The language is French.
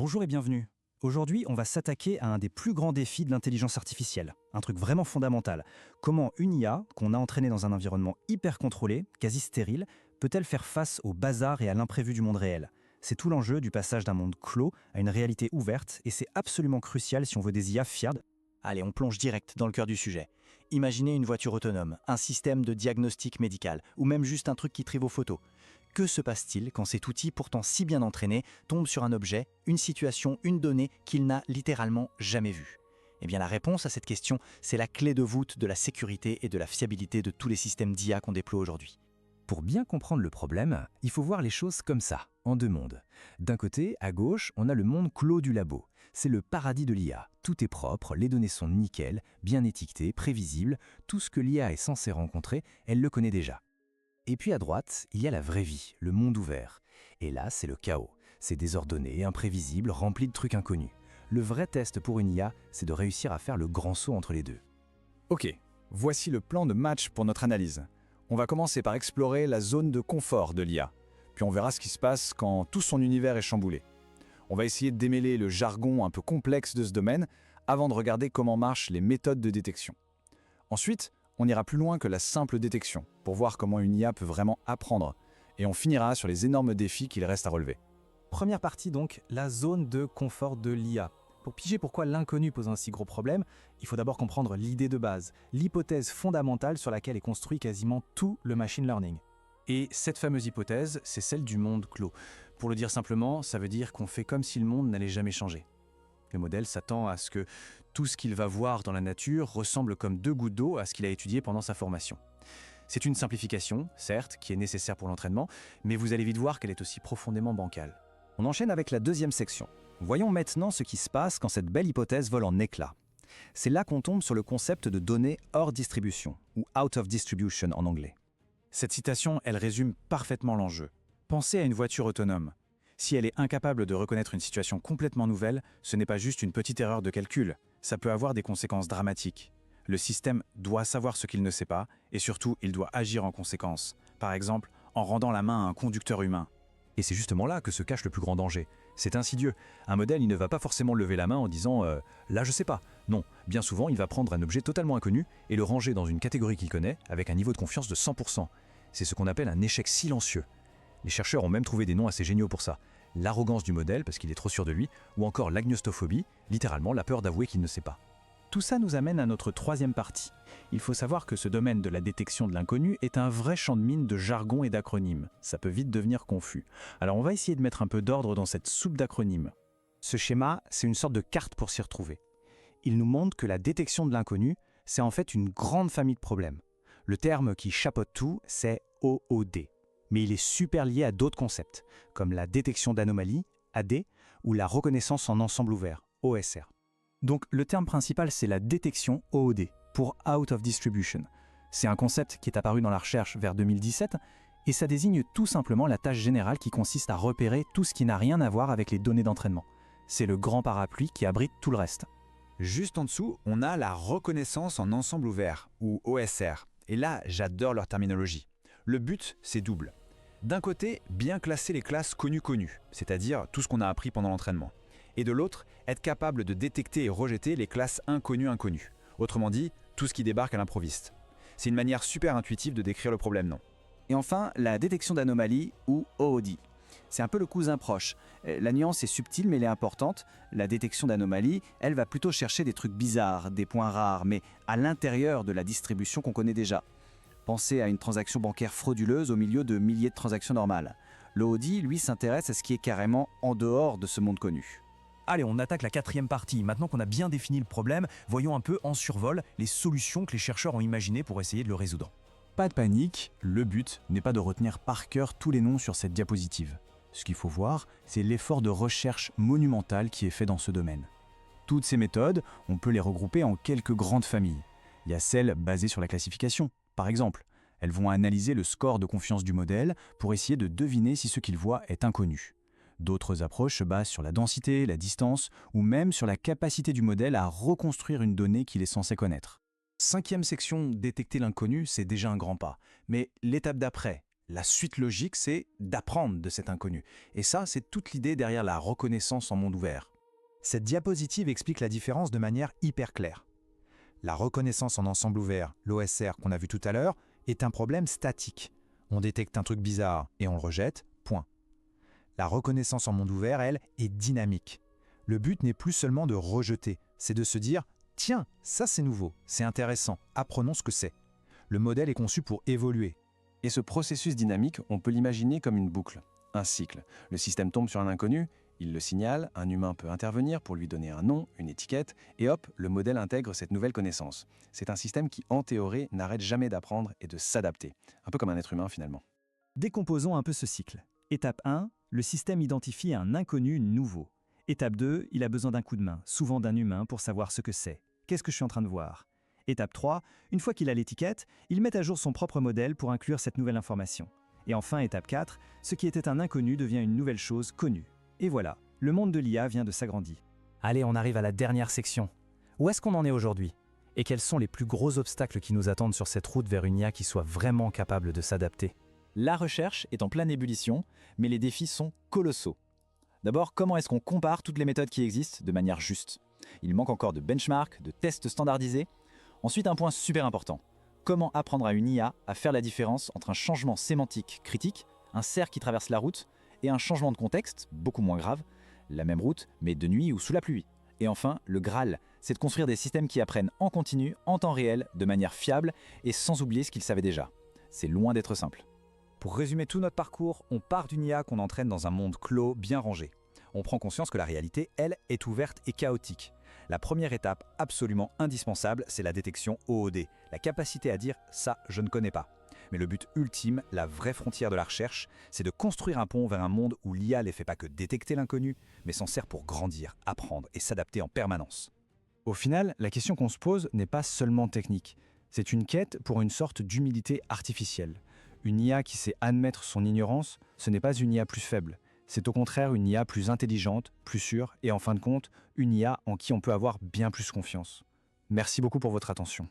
Bonjour et bienvenue. Aujourd'hui, on va s'attaquer à un des plus grands défis de l'intelligence artificielle, un truc vraiment fondamental. Comment une IA, qu'on a entraînée dans un environnement hyper contrôlé, quasi stérile, peut-elle faire face au bazar et à l'imprévu du monde réel? C'est tout l'enjeu du passage d'un monde clos à une réalité ouverte, et c'est absolument crucial si on veut des IA fiables. Allez, on plonge direct dans le cœur du sujet. Imaginez une voiture autonome, un système de diagnostic médical, ou même juste un truc qui trie vos photos. Que se passe-t-il quand cet outil, pourtant si bien entraîné, tombe sur un objet, une situation, une donnée qu'il n'a littéralement jamais vue? Eh bien la réponse à cette question, c'est la clé de voûte de la sécurité et de la fiabilité de tous les systèmes d'IA qu'on déploie aujourd'hui. Pour bien comprendre le problème, il faut voir les choses comme ça, en deux mondes. D'un côté, à gauche, on a le monde clos du labo. C'est le paradis de l'IA. Tout est propre, les données sont nickel, bien étiquetées, prévisibles. Tout ce que l'IA est censée rencontrer, elle le connaît déjà. Et puis à droite, il y a la vraie vie, le monde ouvert. Et là, c'est le chaos. C'est désordonné, imprévisible, rempli de trucs inconnus. Le vrai test pour une IA, c'est de réussir à faire le grand saut entre les deux. Ok, voici le plan de match pour notre analyse. On va commencer par explorer la zone de confort de l'IA. Puis on verra ce qui se passe quand tout son univers est chamboulé. On va essayer de démêler le jargon un peu complexe de ce domaine avant de regarder comment marchent les méthodes de détection. Ensuite, on ira plus loin que la simple détection pour voir comment une IA peut vraiment apprendre. Et on finira sur les énormes défis qu'il reste à relever. Première partie donc, la zone de confort de l'IA. Pour piger pourquoi l'inconnu pose un si gros problème, il faut d'abord comprendre l'idée de base, l'hypothèse fondamentale sur laquelle est construit quasiment tout le machine learning. Et cette fameuse hypothèse, c'est celle du monde clos. Pour le dire simplement, ça veut dire qu'on fait comme si le monde n'allait jamais changer. Le modèle s'attend à ce que tout ce qu'il va voir dans la nature ressemble comme deux gouttes d'eau à ce qu'il a étudié pendant sa formation. C'est une simplification, certes, qui est nécessaire pour l'entraînement, mais vous allez vite voir qu'elle est aussi profondément bancale. On enchaîne avec la deuxième section. Voyons maintenant ce qui se passe quand cette belle hypothèse vole en éclats. C'est là qu'on tombe sur le concept de données hors distribution, ou out of distribution en anglais. Cette citation, elle résume parfaitement l'enjeu. Pensez à une voiture autonome. Si elle est incapable de reconnaître une situation complètement nouvelle, ce n'est pas juste une petite erreur de calcul, ça peut avoir des conséquences dramatiques. Le système doit savoir ce qu'il ne sait pas, et surtout, il doit agir en conséquence. Par exemple, en rendant la main à un conducteur humain. Et c'est justement là que se cache le plus grand danger. C'est insidieux. Un modèle, il ne va pas forcément lever la main en disant « là je sais pas ». Non, bien souvent, il va prendre un objet totalement inconnu et le ranger dans une catégorie qu'il connaît avec un niveau de confiance de 100%. C'est ce qu'on appelle un échec silencieux. Les chercheurs ont même trouvé des noms assez géniaux pour ça. L'arrogance du modèle parce qu'il est trop sûr de lui, ou encore l'agnostophobie, littéralement la peur d'avouer qu'il ne sait pas. Tout ça nous amène à notre troisième partie. Il faut savoir que ce domaine de la détection de l'inconnu est un vrai champ de mine de jargon et d'acronymes. Ça peut vite devenir confus. Alors on va essayer de mettre un peu d'ordre dans cette soupe d'acronymes. Ce schéma, c'est une sorte de carte pour s'y retrouver. Il nous montre que la détection de l'inconnu, c'est en fait une grande famille de problèmes. Le terme qui chapeaute tout, c'est OOD. Mais il est super lié à d'autres concepts, comme la détection d'anomalies, AD, ou la reconnaissance en ensemble ouvert, OSR. Donc le terme principal, c'est la détection OOD, pour Out of Distribution. C'est un concept qui est apparu dans la recherche vers 2017, et ça désigne tout simplement la tâche générale qui consiste à repérer tout ce qui n'a rien à voir avec les données d'entraînement. C'est le grand parapluie qui abrite tout le reste. Juste en dessous, on a la reconnaissance en ensemble ouvert, ou OSR. Et là, j'adore leur terminologie. Le but, c'est double. D'un côté, bien classer les classes connues, c'est-à-dire tout ce qu'on a appris pendant l'entraînement. Et de l'autre, être capable de détecter et rejeter les classes inconnues. Autrement dit, tout ce qui débarque à l'improviste. C'est une manière super intuitive de décrire le problème, non? Et enfin, la détection d'anomalies, ou OOD. C'est un peu le cousin proche. La nuance est subtile mais elle est importante. La détection d'anomalies, elle va plutôt chercher des trucs bizarres, des points rares, mais à l'intérieur de la distribution qu'on connaît déjà. Pensez à une transaction bancaire frauduleuse au milieu de milliers de transactions normales. L'OOD, lui, s'intéresse à ce qui est carrément en dehors de ce monde connu. Allez, on attaque la quatrième partie. Maintenant qu'on a bien défini le problème, voyons un peu en survol les solutions que les chercheurs ont imaginées pour essayer de le résoudre. Pas de panique, le but n'est pas de retenir par cœur tous les noms sur cette diapositive. Ce qu'il faut voir, c'est l'effort de recherche monumental qui est fait dans ce domaine. Toutes ces méthodes, on peut les regrouper en quelques grandes familles. Il y a celles basées sur la classification. Par exemple, elles vont analyser le score de confiance du modèle pour essayer de deviner si ce qu'il voit est inconnu. D'autres approches se basent sur la densité, la distance ou même sur la capacité du modèle à reconstruire une donnée qu'il est censé connaître. Cinquième section, détecter l'inconnu, c'est déjà un grand pas. Mais l'étape d'après, La suite logique, c'est d'apprendre de cet inconnu. Et ça, c'est toute l'idée derrière la reconnaissance en monde ouvert. Cette diapositive explique la différence de manière hyper claire. La reconnaissance en ensemble ouvert, l'OSR qu'on a vu tout à l'heure, est un problème statique. On détecte un truc bizarre et on le rejette, point. La reconnaissance en monde ouvert, elle, est dynamique. Le but n'est plus seulement de rejeter, c'est de se dire « Tiens, ça c'est nouveau, c'est intéressant, apprenons ce que c'est ». Le modèle est conçu pour évoluer. Et ce processus dynamique, on peut l'imaginer comme une boucle, un cycle. Le système tombe sur un inconnu, il le signale, un humain peut intervenir pour lui donner un nom, une étiquette, et hop, le modèle intègre cette nouvelle connaissance. C'est un système qui, en théorie, n'arrête jamais d'apprendre et de s'adapter. Un peu comme un être humain finalement. Décomposons un peu ce cycle. Étape 1, le système identifie un inconnu nouveau. Étape 2, il a besoin d'un coup de main, souvent d'un humain, pour savoir ce que c'est. Qu'est-ce que je suis en train de voir ? Étape 3, une fois qu'il a l'étiquette, il met à jour son propre modèle pour inclure cette nouvelle information. Et enfin, étape 4, ce qui était un inconnu devient une nouvelle chose connue. Et voilà, le monde de l'IA vient de s'agrandir. Allez, on arrive à la dernière section. Où est-ce qu'on en est aujourd'hui ? Et quels sont les plus gros obstacles qui nous attendent sur cette route vers une IA qui soit vraiment capable de s'adapter ? La recherche est en pleine ébullition, mais les défis sont colossaux. D'abord, comment est-ce qu'on compare toutes les méthodes qui existent de manière juste ? Il manque encore de benchmarks, de tests standardisés. Ensuite, un point super important. Comment apprendre à une IA à faire la différence entre un changement sémantique critique, un cerf qui traverse la route, et un changement de contexte, beaucoup moins grave, la même route, mais de nuit ou sous la pluie. Et enfin, le Graal, c'est de construire des systèmes qui apprennent en continu, en temps réel, de manière fiable, et sans oublier ce qu'ils savaient déjà. C'est loin d'être simple. Pour résumer tout notre parcours, on part d'une IA qu'on entraîne dans un monde clos, bien rangé. On prend conscience que la réalité, elle, est ouverte et chaotique. La première étape, absolument indispensable, c'est la détection OOD, la capacité à dire « ça, je ne connais pas ». Mais le but ultime, la vraie frontière de la recherche, c'est de construire un pont vers un monde où l'IA ne fait pas que détecter l'inconnu, mais s'en sert pour grandir, apprendre et s'adapter en permanence. Au final, la question qu'on se pose n'est pas seulement technique. C'est une quête pour une sorte d'humilité artificielle. Une IA qui sait admettre son ignorance, ce n'est pas une IA plus faible. C'est au contraire une IA plus intelligente, plus sûre et en fin de compte, une IA en qui on peut avoir bien plus confiance. Merci beaucoup pour votre attention.